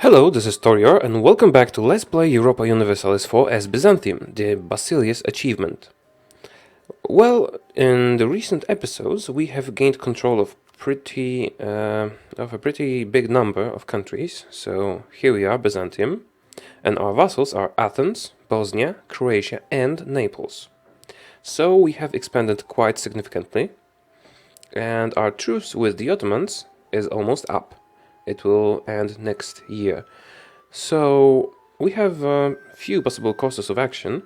Hello, this is Taureor, and welcome back to Let's Play Europa Universalis IV as Byzantium, the Basileus achievement. Well, in the recent episodes, we have gained control of a pretty big number of countries. So here we are, Byzantium, and our vassals are Athens, Bosnia, Croatia, and Naples. So we have expanded quite significantly, and our truce with the Ottomans is almost up. It will end next year. So we have a few possible courses of action.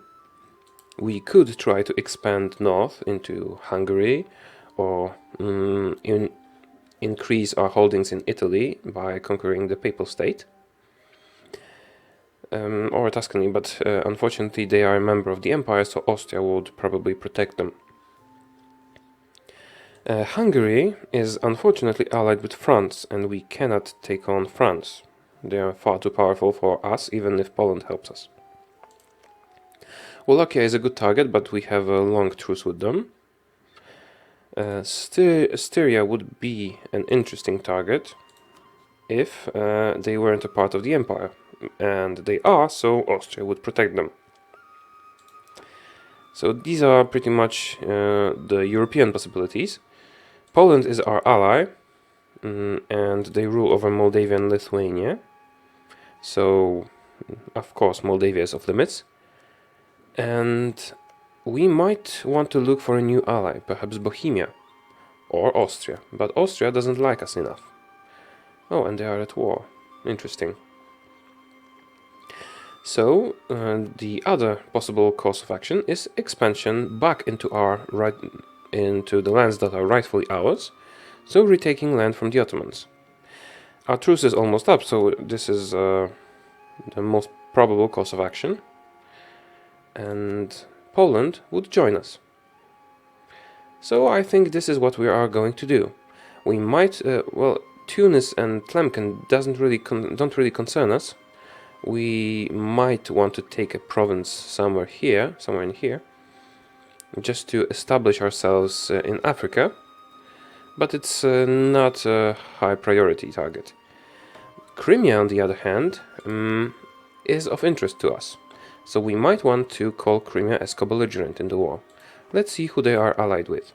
We could try to expand north into Hungary, or increase our holdings in Italy by conquering the Papal State, or Tuscany, but unfortunately they are a member of the Empire, so Austria would probably protect them. Hungary is unfortunately allied with France, and we cannot take on France. They are far too powerful for us, even if Poland helps us. Wallachia is a good target, but we have a long truce with them. Styria would be an interesting target if they weren't a part of the Empire, and they are, so Austria would protect them. So these are pretty much the European possibilities. Poland is our ally, and they rule over Moldavia and Lithuania. So, of course, Moldavia is off limits. And we might want to look for a new ally, perhaps Bohemia or Austria. But Austria doesn't like us enough. Oh, and they are at war. Interesting. So, the other possible course of action is expansion back into the lands that are rightfully ours, so retaking land from the Ottomans. Our truce is almost up, so this is the most probable course of action, and Poland would join us. So I think this is what we are going to do. We might, Tunis and Tlemcen don't really concern us. We might want to take a province somewhere in here, just to establish ourselves in Africa, but it's not a high priority target. Crimea, on the other hand, is of interest to us, so we might want to call Crimea as co-belligerent in the war. Let's see who they are allied with.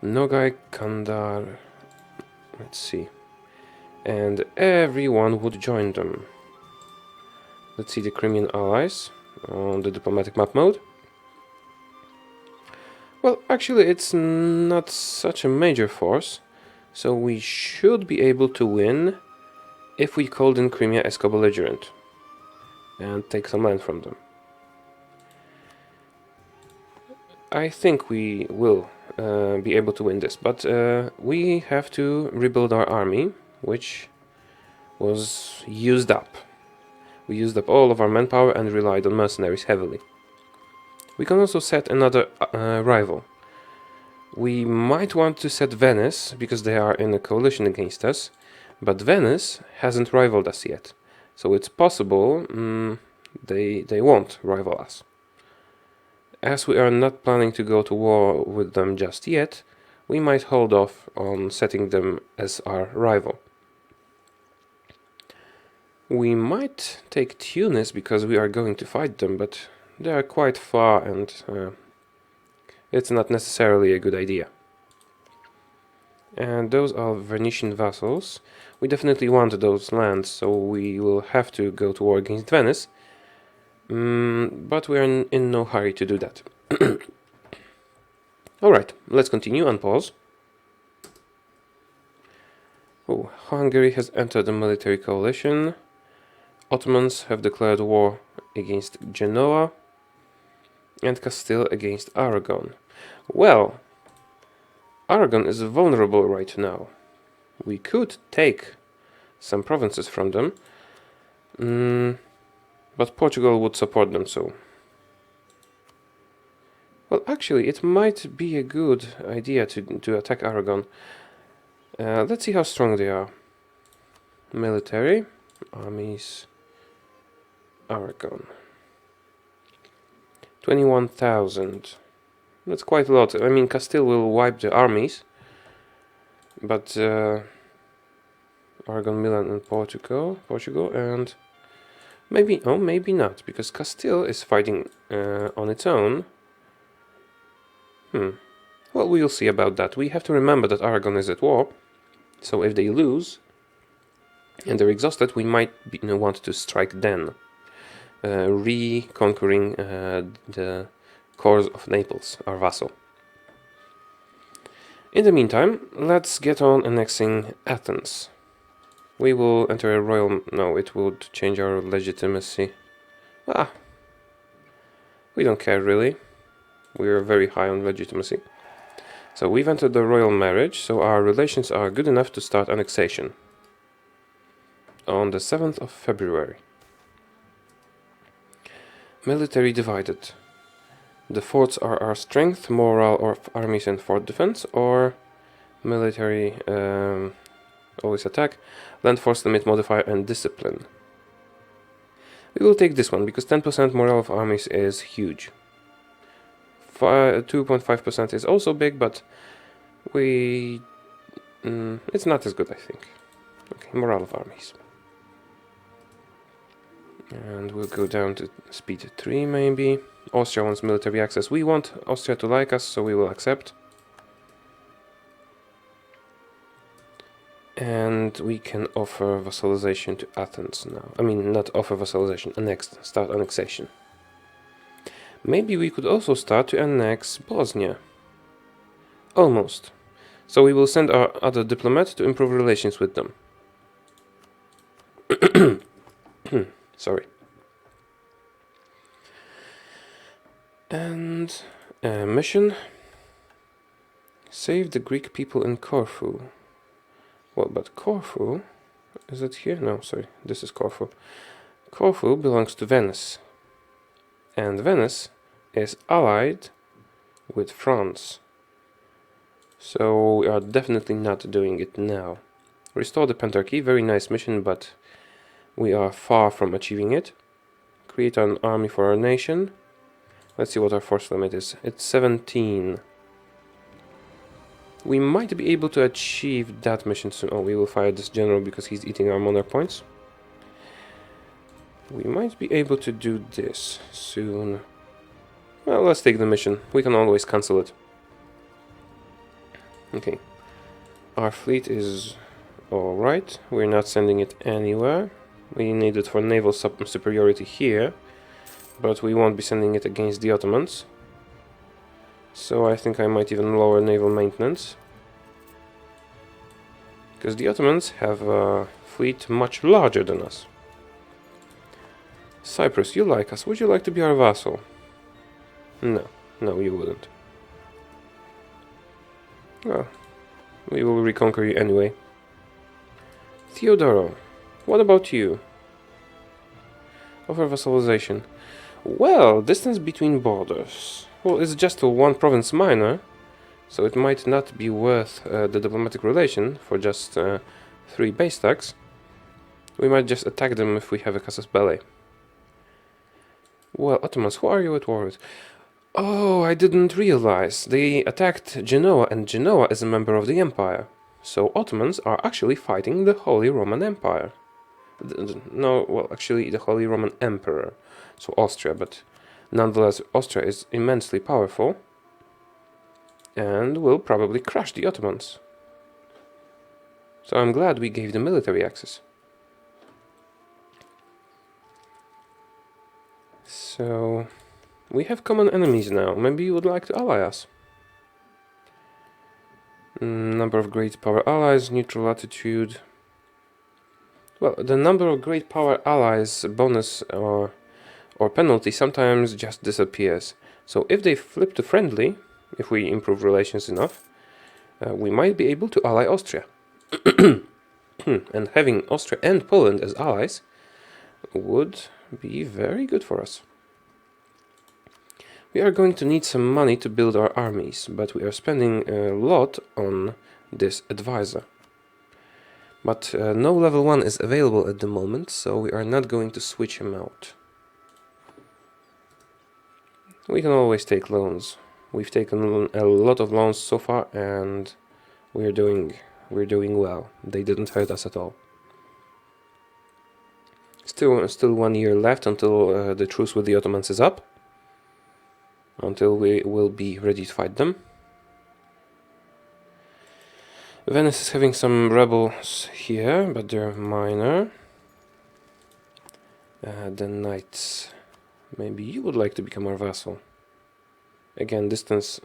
Nogai, Kandar, let's see, and everyone would join them. Let's see the Crimean allies on the diplomatic map mode. Well, actually, it's not such a major force, so we should be able to win if we called in Crimea as co-belligerent and take some land from them. I think we will be able to win this, but we have to rebuild our army, which was used up. We used up all of our manpower and relied on mercenaries heavily. We can also set another rival. We might want to set Venice, because they are in a coalition against us, but Venice hasn't rivaled us yet, so it's possible they won't rival us. As we are not planning to go to war with them just yet, we might hold off on setting them as our rival. We might take Tunis because we are going to fight them, but they are quite far, and it's not necessarily a good idea. And those are Venetian vassals. We definitely want those lands, so we will have to go to war against Venice, but we are in no hurry to do that. Alright, let's continue and pause. Oh, Hungary has entered a military coalition. Ottomans have declared war against Genoa, and Castile against Aragon. Well, Aragon is vulnerable right now. We could take some provinces from them, but Portugal would support them, so... Well, actually, it might be a good idea to attack Aragon. Let's see how strong they are. Military, armies, Aragon. 21,000. That's quite a lot. I mean, Castile will wipe the armies, but Aragon, Milan, and Portugal, and maybe, oh, maybe not, because Castile is fighting on its own. Well, we'll see about that. We have to remember that Aragon is at war, so if they lose and they're exhausted, we might want to strike then, reconquering the cores of Naples, our vassal. In the meantime, let's get on annexing Athens. We will enter a royal... no, it would change our legitimacy. We don't care really. We are very high on legitimacy. So we've entered the royal marriage, so our relations are good enough to start annexation. On the 7th of February. Military divided. The forts are our strength, morale of armies and fort defense, or military always attack, land force limit modifier and discipline. We will take this one because 10% morale of armies is huge. 2.5% is also big, but it's not as good, I think. Okay, morale of armies. And we'll go down to speed 3 maybe. Austria wants military access. We want Austria to like us, so we will accept. And we can offer vassalization to Athens now. I mean, not offer vassalization, start annexation. Maybe we could also start to annex Bosnia. Almost. So we will send our other diplomat to improve relations with them. Sorry. And mission. Save the Greek people in Corfu. Well, but Corfu, is it here? No, sorry, this is Corfu. Corfu belongs to Venice. And Venice is allied with France. So we are definitely not doing it now. Restore the Pentarchy, very nice mission, but we are far from achieving it. Create an army for our nation. Let's see what our force limit is. It's 17. We might be able to achieve that mission soon. Oh, we will fire this general because he's eating our monarch points. We might be able to do this soon. Well, let's take the mission. We can always cancel it. Okay. Our fleet is alright. We're not sending it anywhere. We need it for naval superiority here. But we won't be sending it against the Ottomans. So I think I might even lower naval maintenance. Because the Ottomans have a fleet much larger than us. Cyprus, you like us. Would you like to be our vassal? No. No, you wouldn't. Well, we will reconquer you anyway. Theodoro, what about you? Offer vassalization. Well, distance between borders. Well, it's just a one province minor, so it might not be worth the diplomatic relation for just 3 base tax. We might just attack them if we have a casus belli. Well, Ottomans, who are you at war with? Oh, I didn't realize. They attacked Genoa, and Genoa is a member of the Empire. So Ottomans are actually fighting the Holy Roman Empire. No, well, actually the Holy Roman Emperor. So Austria, but nonetheless Austria is immensely powerful and will probably crush the Ottomans. So I'm glad we gave them military access. So we have common enemies now. Maybe you would like to ally us. Number of great power allies, neutral attitude. Well, the number of great power allies bonus or penalty sometimes just disappears. So if they flip to friendly, if we improve relations enough, we might be able to ally Austria. And having Austria and Poland as allies would be very good for us. We are going to need some money to build our armies, but we are spending a lot on this advisor. But no level 1 is available at the moment, so we are not going to switch him out. We can always take loans. We've taken a lot of loans so far, and we're doing well. They didn't hurt us at all. Still 1 year left until the truce with the Ottomans is up. Until we will be ready to fight them. Venice is having some rebels here, but they're minor. The Knights. Maybe you would like to become our vassal. Again, distance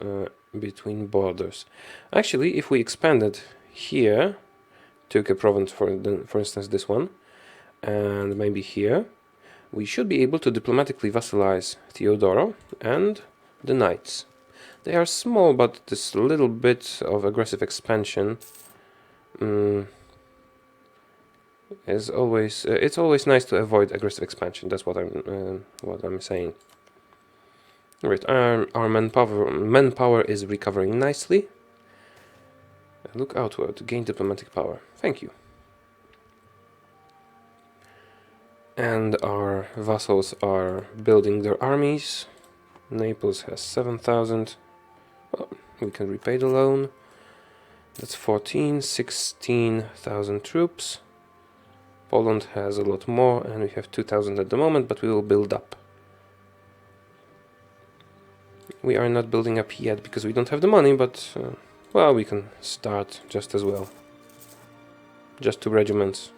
between borders. Actually, if we expanded here, took a province for instance this one, and maybe here, we should be able to diplomatically vassalize Taureor and the Knights. They are small, but this little bit of aggressive expansion is always it's always nice to avoid aggressive expansion. That's what I'm saying. Right, our manpower is recovering nicely. Look outward to gain diplomatic power. Thank you. And our vassals are building their armies. Naples has 7,000. Well, we can repay the loan. That's 16,000 troops. Poland has a lot more, and we have 2,000 at the moment, but we will build up. We are not building up yet because we don't have the money, but well, we can start just as well. Just 2 regiments.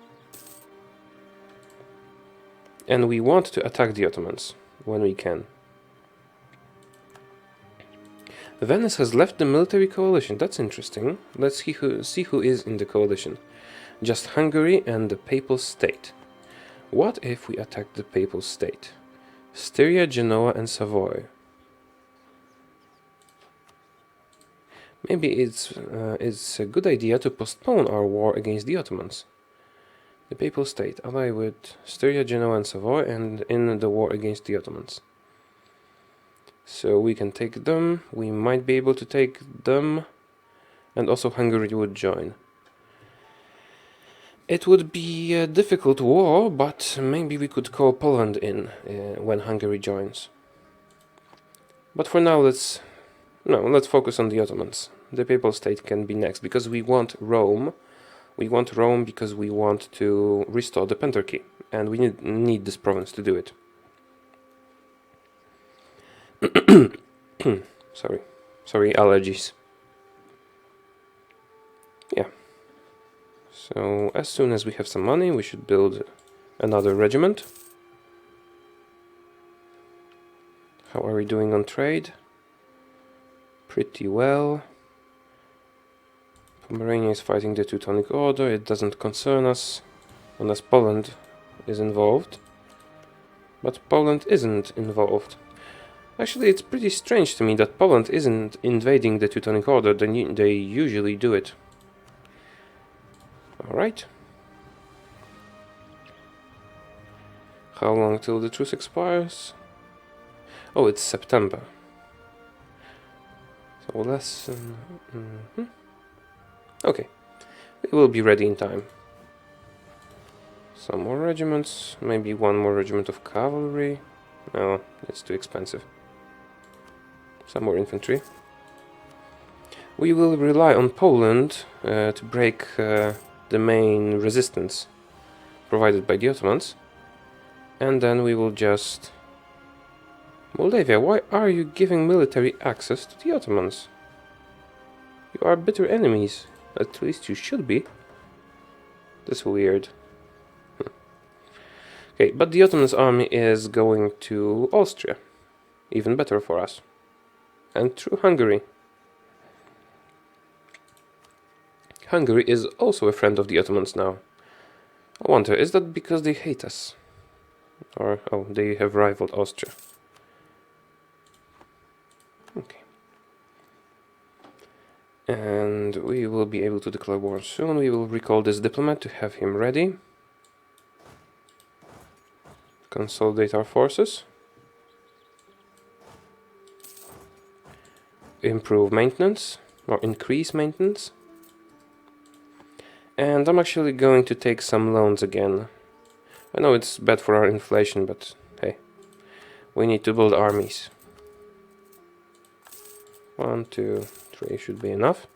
And we want to attack the Ottomans when we can. Venice has left the military coalition. That's interesting. Let's see who is in the coalition. Just Hungary and the Papal State. What if we attack the Papal State? Styria, Genoa and Savoy. Maybe it's a good idea to postpone our war against the Ottomans. The Papal State, ally with Styria, Genoa and Savoy, and in the war against the Ottomans. So we can take them, we might be able to take them, and also Hungary would join. It would be a difficult war, but maybe we could call Poland in when Hungary joins. But for now, let's focus on the Ottomans. The Papal State can be next, because we want Rome. We want Rome because we want to restore the Pentarchy, and we need this province to do it. Sorry, allergies. Yeah. So as soon as we have some money, we should build another regiment. How are we doing on trade? Pretty well. Pomerania is fighting the Teutonic Order. It doesn't concern us unless Poland is involved. But Poland isn't involved. Actually, it's pretty strange to me that Poland isn't invading the Teutonic Order. They usually do it. Alright. How long till the truce expires? Oh, it's September. So less... Okay, we will be ready in time. Some more regiments, maybe 1 more regiment of cavalry. No, it's too expensive. Some more infantry. We will rely on Poland to break the main resistance provided by the Ottomans. And then we will just... Moldavia, why are you giving military access to the Ottomans? You are bitter enemies. At least you should be. That's weird. Okay, but the Ottoman's army is going to Austria. Even better for us. And through Hungary. Hungary is also a friend of the Ottomans now. I wonder, is that because they hate us? Or, oh, they have rivaled Austria. Okay. And we will be able to declare war soon. We will recall this diplomat to have him ready. Consolidate our forces. Improve maintenance, or increase maintenance. And I'm actually going to take some loans again. I know it's bad for our inflation, but hey, we need to build armies. 1, 2, 3 should be enough.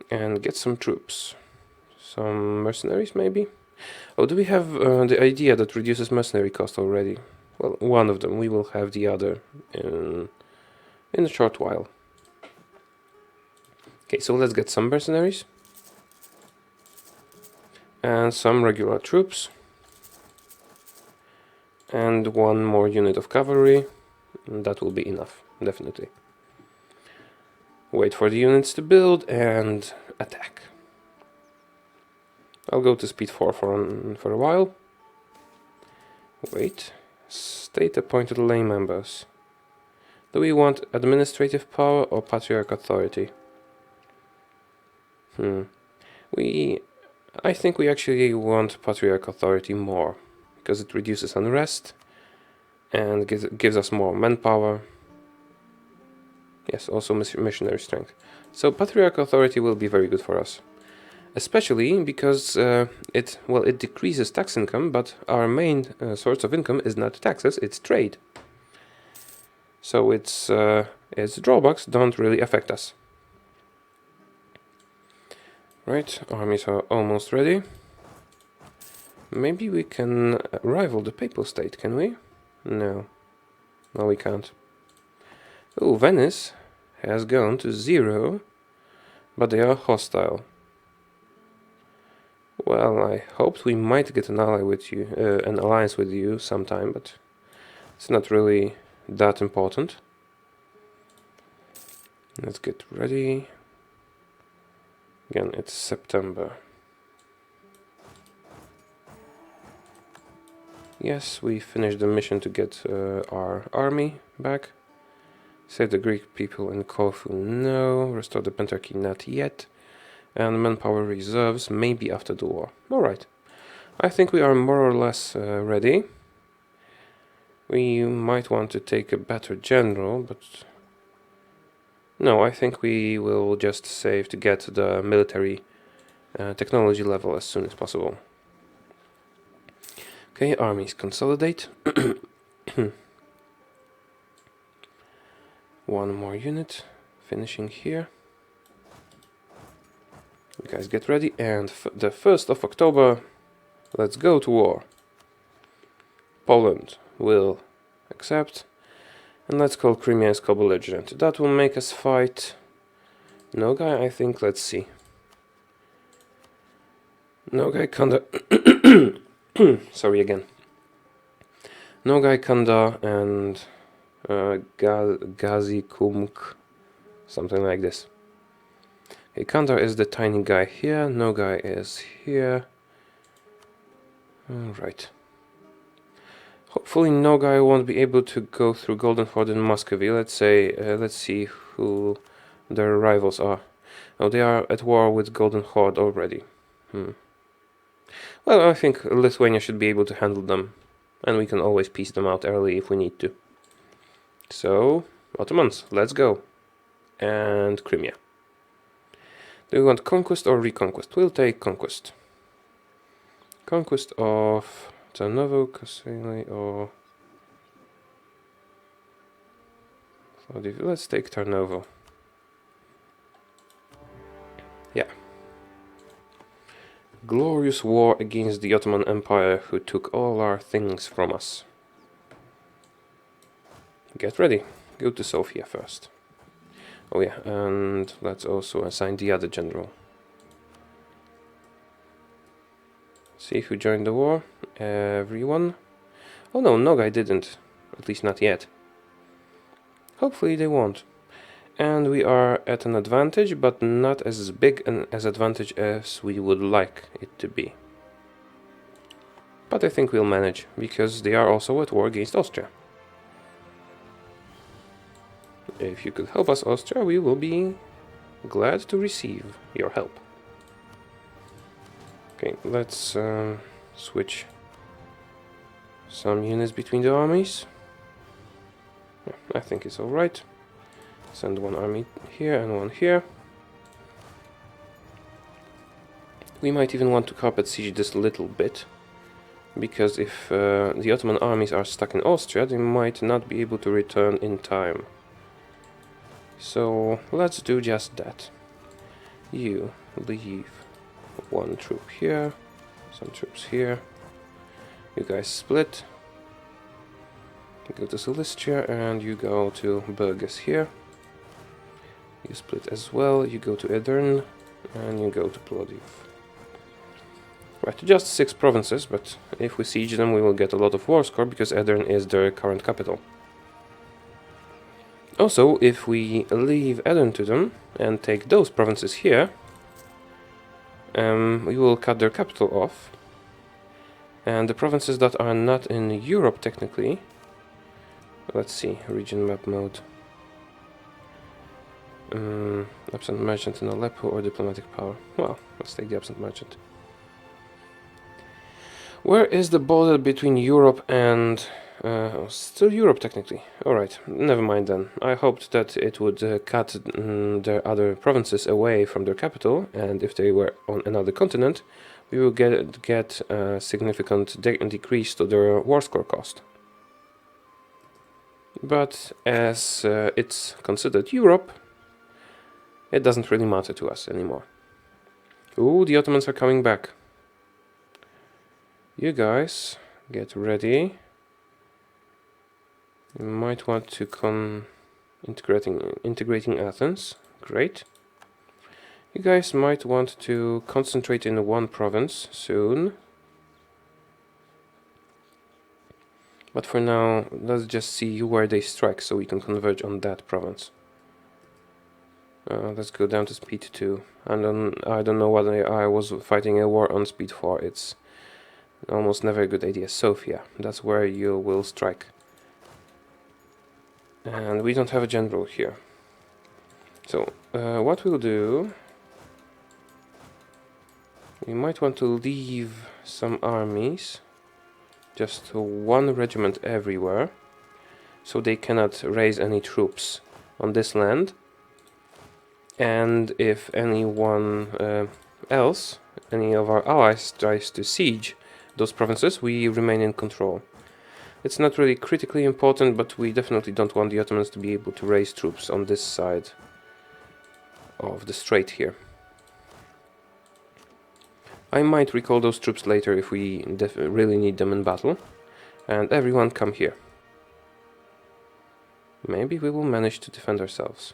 And get some troops. Some mercenaries maybe? Oh, do we have the idea that reduces mercenary cost already? Well, one of them. We will have the other in a short while. Okay, so let's get some mercenaries. And some regular troops. And one more unit of cavalry. And that will be enough, definitely. Wait for the units to build and attack. I'll go to speed 4 for a while. Wait. State appointed lay members. Do we want administrative power or patriarch authority? I think we actually want patriarch authority more, because it reduces unrest and gives us more manpower. Yes, also missionary strength. So patriarch authority will be very good for us, especially because it decreases tax income, but our main source of income is not taxes, it's trade. So its drawbacks don't really affect us. Right, armies are almost ready. Maybe we can rival the Papal State, can we? No. No, we can't. Oh, Venice has gone to 0, but they are hostile. Well, I hoped we might get an alliance with you sometime, but it's not really that important. Let's get ready. Again, it's September. Yes, we finished the mission to get our army back. Save the Greek people in Corfu, no. Restore the Pentarchy, not yet. And manpower reserves, maybe after the war. Alright. I think we are more or less ready. We might want to take a better general, but... No, I think we will just save to get the military technology level as soon as possible. Okay, armies consolidate. One more unit, finishing here. You guys get ready, and the 1st of October, let's go to war. Poland will accept. And let's call Crimea as co-belligerent. That will make us fight Nogai, I think. Let's see. Nogai, Kanda... Sorry again. Nogai, Kanda, and Gazi Kumk. Something like this. Okay, Kandar is the tiny guy here. Nogai is here. Alright. Hopefully Nogai won't be able to go through Golden Horde in Muscovy. Let's see who their rivals are. Oh, they are at war with Golden Horde already. Well, I think Lithuania should be able to handle them. And we can always piece them out early if we need to. So, Ottomans, let's go. And Crimea. Do we want conquest or reconquest? We'll take conquest. Conquest of... Tarnovo, Kasseli, or... Let's take Tarnovo. Yeah. Glorious war against the Ottoman Empire, who took all our things from us. Get ready. Go to Sofia first. Oh yeah, and let's also assign the other general. See who joined the war. Everyone. Oh no, Nogai didn't. At least not yet. Hopefully they won't. And we are at an advantage, but not as big an advantage as we would like it to be. But I think we'll manage, because they are also at war against Austria. If you could help us, Austria, we will be glad to receive your help. Okay, let's switch some units between the armies. Yeah, I think it's alright. Send one army here and one here. We might even want to carpet siege this little bit, because if the Ottoman armies are stuck in Austria, they might not be able to return in time. So let's do just that. You leave one troop here, Some troops here. You guys split. You go to Cilicia and you go to Burgas here. You split as well. You go to Edern and you go to Plovdiv. Right, just 6 provinces, but if we siege them we will get a lot of war score because Edern is their current capital. Also, if we leave Edern to them and take those provinces here, we will cut their capital off. And the provinces that are not in Europe technically, let's see, region map mode. Absent merchant in Aleppo or diplomatic power. Well, let's take the absent merchant. Where is the border between Europe and... still Europe technically. Alright, never mind then. I hoped that it would cut their other provinces away from their capital, and if they were on another continent, we will get a significant decrease to their war score cost. But as it's considered Europe, it doesn't really matter to us anymore. Ooh, the Ottomans are coming back. You guys, get ready. You might want to integrating Athens. Great. You guys might want to concentrate in one province soon. But for now, let's just see where they strike so we can converge on that province. Let's go down to speed 2. I don't know whether I was fighting a war on speed 4. It's almost never a good idea. Sofia, that's where you will strike. And we don't have a general here. So, what we'll do... we might want to leave some armies. Just 1 regiment everywhere. So they cannot raise any troops on this land. And if anyone else, any of our allies tries to siege those provinces, we remain in control. It's not really critically important, but we definitely don't want the Ottomans to be able to raise troops on this side of the strait here. I might recall those troops later if we really need them in battle. And everyone come here. Maybe we will manage to defend ourselves.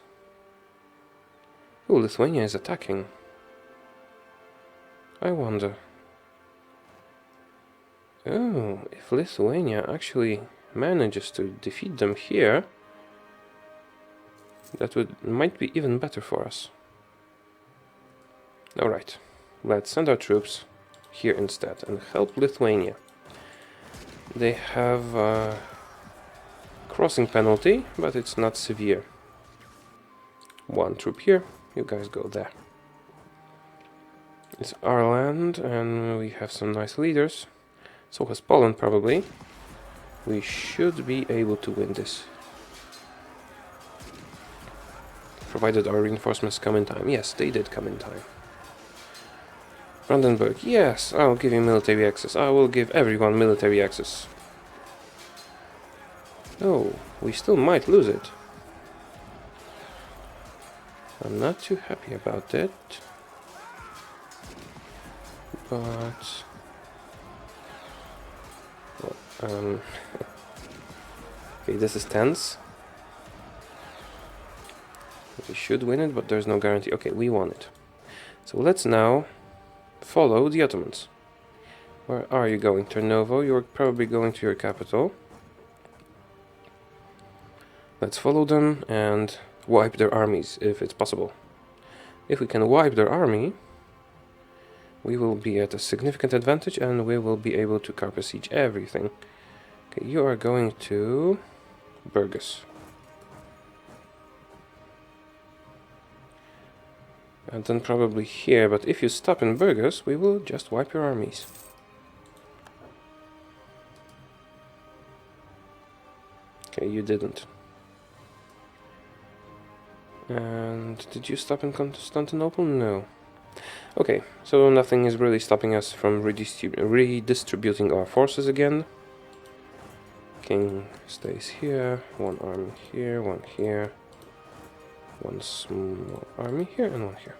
Oh, Lithuania is attacking. I wonder. Oh, if Lithuania actually manages to defeat them here, that might be even better for us. Alright, let's send our troops here instead and help Lithuania. They have a crossing penalty, but it's not severe. 1 troop here, you guys go there. It's our land and we have some nice leaders. So has Poland probably. We should be able to win this. Provided our reinforcements come in time. Yes, they did come in time. Brandenburg, yes, I'll give you military access. I will give everyone military access. Oh, we still might lose it. I'm not too happy about it. But... well, okay, this is tense. We should win it, but there's no guarantee. Okay, we won it. So let's now follow the Ottomans. Where are you going? Tarnovo, you're probably going to your capital. Let's follow them and wipe their armies, if it's possible. If we can wipe their army, we will be at a significant advantage and we will be able to carpet siege everything. Okay, you are going to Burgas. And then probably here, but if you stop in Burgas, we will just wipe your armies. Okay, you didn't. And did you stop in Constantinople? No. Okay, so nothing is really stopping us from redistributing our forces again. King stays here, 1 army here, 1 here, 1 small army here, and 1 here.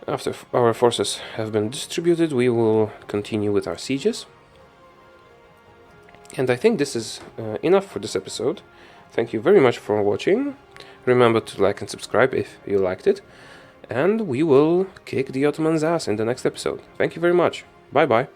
After our forces have been distributed, we will continue with our sieges. And I think this is enough for this episode. Thank you very much for watching. Remember to like and subscribe if you liked it. And we will kick the Ottomans' ass in the next episode. Thank you very much. Bye bye.